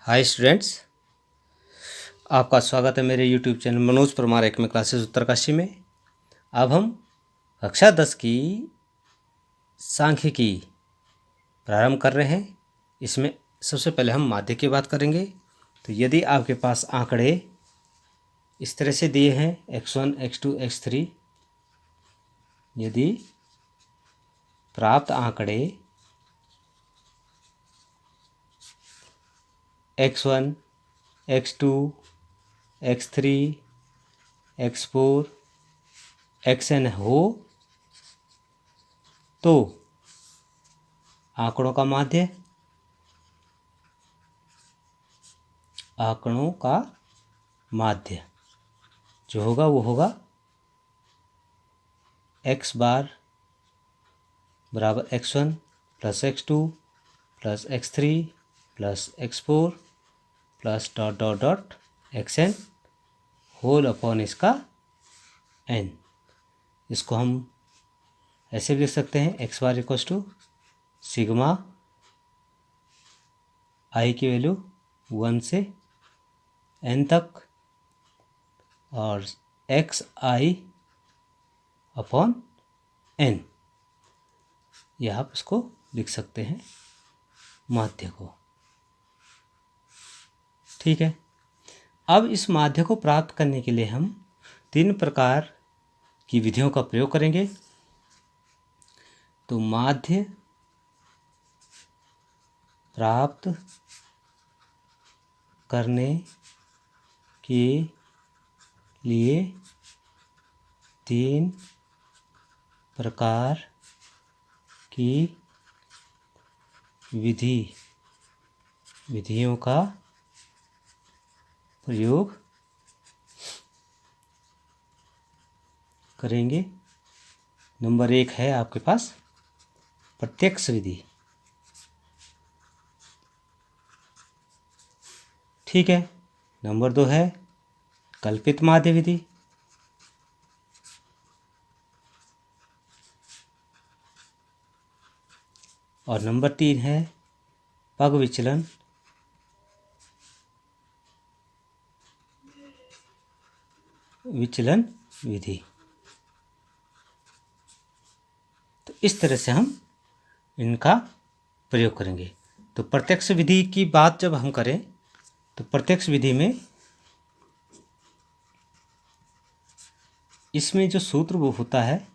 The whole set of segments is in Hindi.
हाय स्टूडेंट्स, आपका स्वागत है मेरे यूट्यूब चैनल मनोज परमार एकमे क्लासेस उत्तरकाशी में। अब हम कक्षा 10 की सांख्यिकी प्रारंभ कर रहे हैं। इसमें सबसे पहले हम माध्य की बात करेंगे। तो यदि आपके पास आंकड़े इस तरह से दिए हैं x1, x2, x3, यदि प्राप्त आंकड़े x1, x2, x3, x4, xn हो तो आंकड़ों का माध्य जो होगा वो होगा x बार बराबर x1 plus x2 plus x3 plus x4 plus dot dot dot xn whole upon इसका n। इसको हम ऐसे भी लिख सकते हैं x bar equals to sigma i की वैल्यू 1 से n तक और एक्स आई अपॉन n। यह आप इसको लिख सकते हैं माध्य को। ठीक है, अब इस माध्य को प्राप्त करने के लिए हम 3 प्रकार की विधियों का प्रयोग करेंगे। तो माध्य प्राप्त करने के लिए 3 प्रकार की विधियों का प्रयोग करेंगे। नंबर 1 है आपके पास प्रत्यक्ष विधि। ठीक है, नंबर 2 है कल्पित माध्य विधि। और नंबर 3 है पग विचलन विधि। तो इस तरह से हम इनका प्रयोग करेंगे। तो प्रत्यक्ष विधि की बात जब हम करें तो प्रत्यक्ष विधि में इसमें जो सूत्र वो होता है,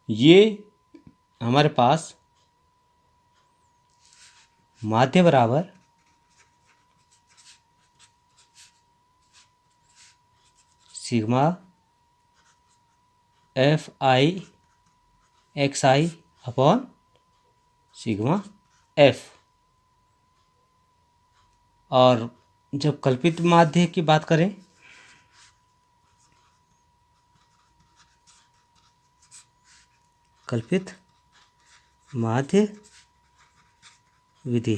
ये हमारे पास माध्य बराबर सिग्मा एफ आई एक्स आई अपॉन सिग्मा एफ। और जब कल्पित माध्य की बात करें कल्पित माध्य विधि,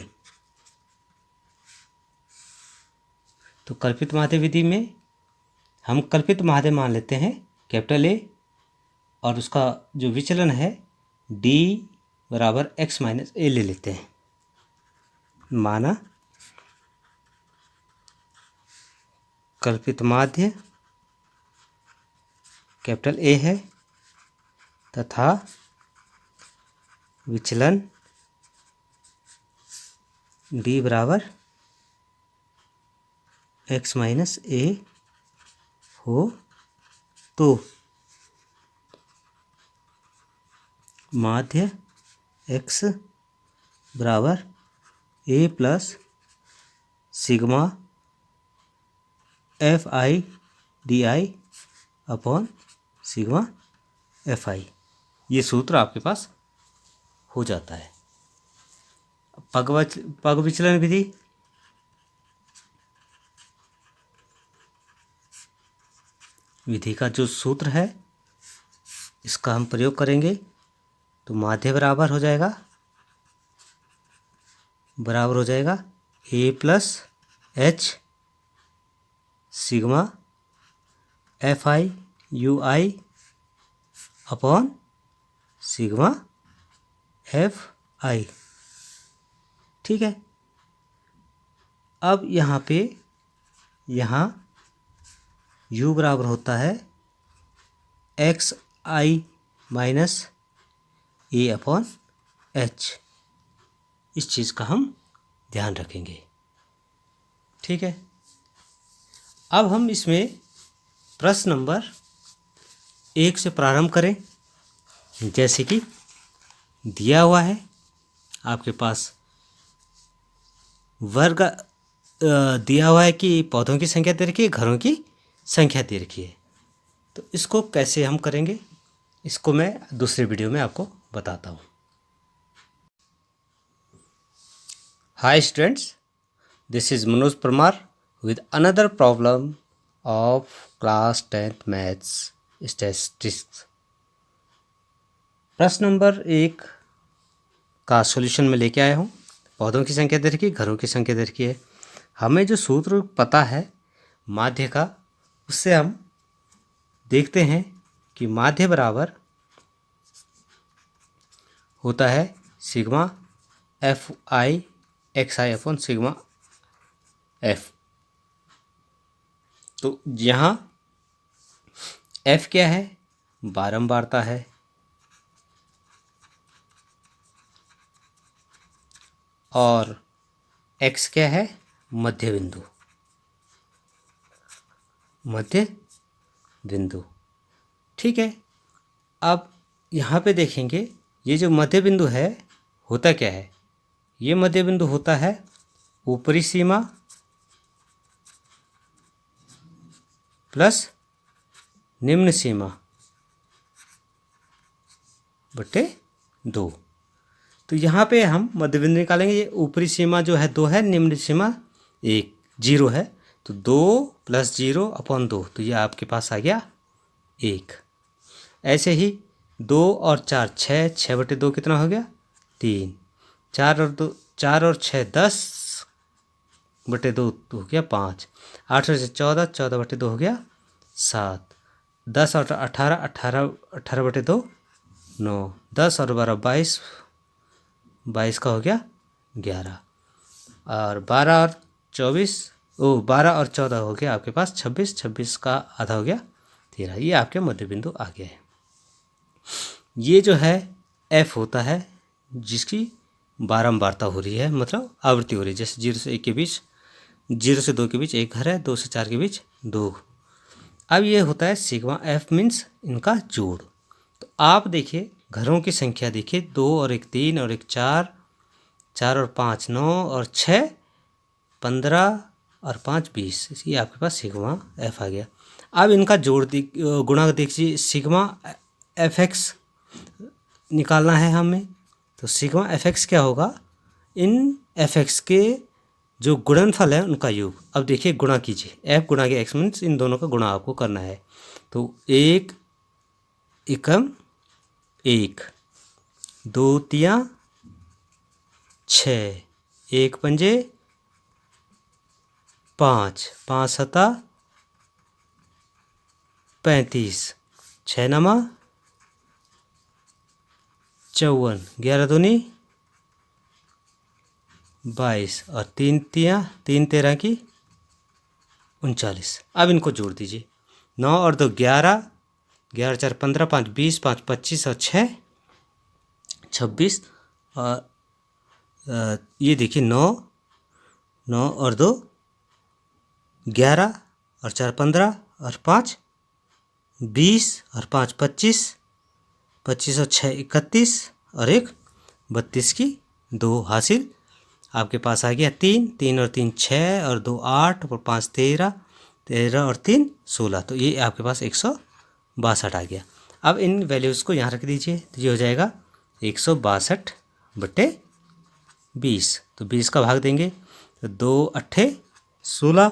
तो कल्पित माध्य विधि में हम कल्पित माध्य मान लेते हैं कैपिटल ए और उसका जो विचलन है d बराबर x माइनस ए ले लेते हैं। माना कल्पित माध्य कैपिटल ए है तथा विचलन d बराबर x माइनस ए हो तो माध्य x बराबर A plus sigma F I D I upon sigma F I, ये सूत्र आपके पास हो जाता है। पग विचलन विधि, विधि का जो सूत्र है इसका हम प्रयोग करेंगे। तो माध्य बराबर हो जाएगा A plus H sigma F I U I upon sigma F I. ठीक है। अब यहाँ पे यहाँ u बराबर होता है एक्स आई माइनस ए अपॉन एच। इस चीज़ का हम ध्यान रखेंगे, ठीक है। अब हम इसमें प्रश्न नंबर 1 से प्रारंभ करें। जैसे कि दिया हुआ है आपके पास वर्ग दिया हुआ है कि पौधों की संख्या दे रखी है, घरों की संख्या दे रखी है। तो इसको कैसे हम करेंगे, इसको मैं दूसरे वीडियो में आपको बताता हूँ। Hi students, this is Manoj Parmar with another problem of class 10th maths statistics। प्रश्न नंबर 1 का सॉल्यूशन में लेके आया हूँ। पौधों की संख्या दे रखी है, घरों की संख्या दे रखी है। हमें जो सूत्र पता है माध्य का, उससे हम देखते हैं कि माध्य बराबर होता है सिग्मा एफ आई एक्स आई अपॉन सिग्मा एफ। तो यहाँ f क्या है, बारंबारता है, और x क्या है, मध्य बिंदु, मध्य बिंदु, ठीक है। अब यहाँ पे देखेंगे ये जो मध्य बिंदु है होता क्या है, ये मध्य बिंदु होता है ऊपरी सीमा प्लस निम्न सीमा बटे 2। तो यहाँ पे हम मध्य बिंदु निकालेंगे। ये ऊपरी सीमा जो है 2 है, निम्न सीमा 1 0 है, तो 2 + 0 अपॉन 2, तो ये आपके पास आ गया 1। ऐसे ही 2 और 4 6, 6 बटे 2 कितना हो गया 3, 4 और 2 4 और 6 10 बटे 2 हो गया 5, 8 और 14 14 बटे 2 हो गया 7, 10 और 18 18 18 बटे 2 9, 10 और 12 22 22 का हो गया 11, और 12 और 24 12 और 14 हो गया आपके पास 26, 26 का आधा हो गया 13। ये आपके मध्य बिंदु आ गए हैं। ये जो है f होता है जिसकी बारंबारता हो रही है, मतलब आवृत्ति हो रही है। जैसे 0 से 1 के बीच, 0 से 2 के बीच एक घर है, 2 से 4 के बीच 2। अब ये होता है सिग्मा f मीन्स इनका जोड़। तो आप देखिए घरों की संख्या देखिए, 2 और 1 3 और 1 4, 4 और 5 9 और 6 15 और 5 20, ये आपके पास सिग्मा f आ गया। अब इनका जोड़ गुणा देखिए, सिग्मा fx निकालना है हमें। तो सिग्मा fx क्या होगा, इन fx के जो गुणनफल है उनका योग। अब देखिए गुणा कीजिए, f गुणा के x मीन्स इन दोनों का गुणा आपको करना है। तो 1 एकम 1, 2 तिया 6, 1 पंजे 5, 5 सता 35, 6 नमा 54, 11 दूनी 22, और 3 तिया 3 13 की 39। अब इनको जोड़ दीजिए, 9 और 2 11, 11 4 15, 5 20, 5 25 और 6 26, और ये देखिए 9 9 और 2 11 और 4 15 और 5 20 और 5 25, 25 और 6 31 और 1 32 की 2 हासिल। आपके पास आ गया 3 3 और 3 6 और 2 8 और 5 13, 13 और 3 16। तो ये आपके पास 162 आ गया। अब इन वैल्यूज़ को यहाँ रख दीजिए, तो ये हो जाएगा 162 बटे 20। तो 20 का भाग देंगे तो 2 8 16,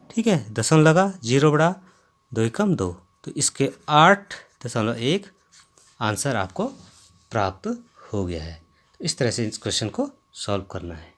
ठीक है, दशमलव लगा, 0 बढ़ा, 2 एकम 2, तो इसके 8.1 आंसर आपको प्राप्त हो गया है। तो इस तरह से इस क्वेश्चन को सॉल्व करना है।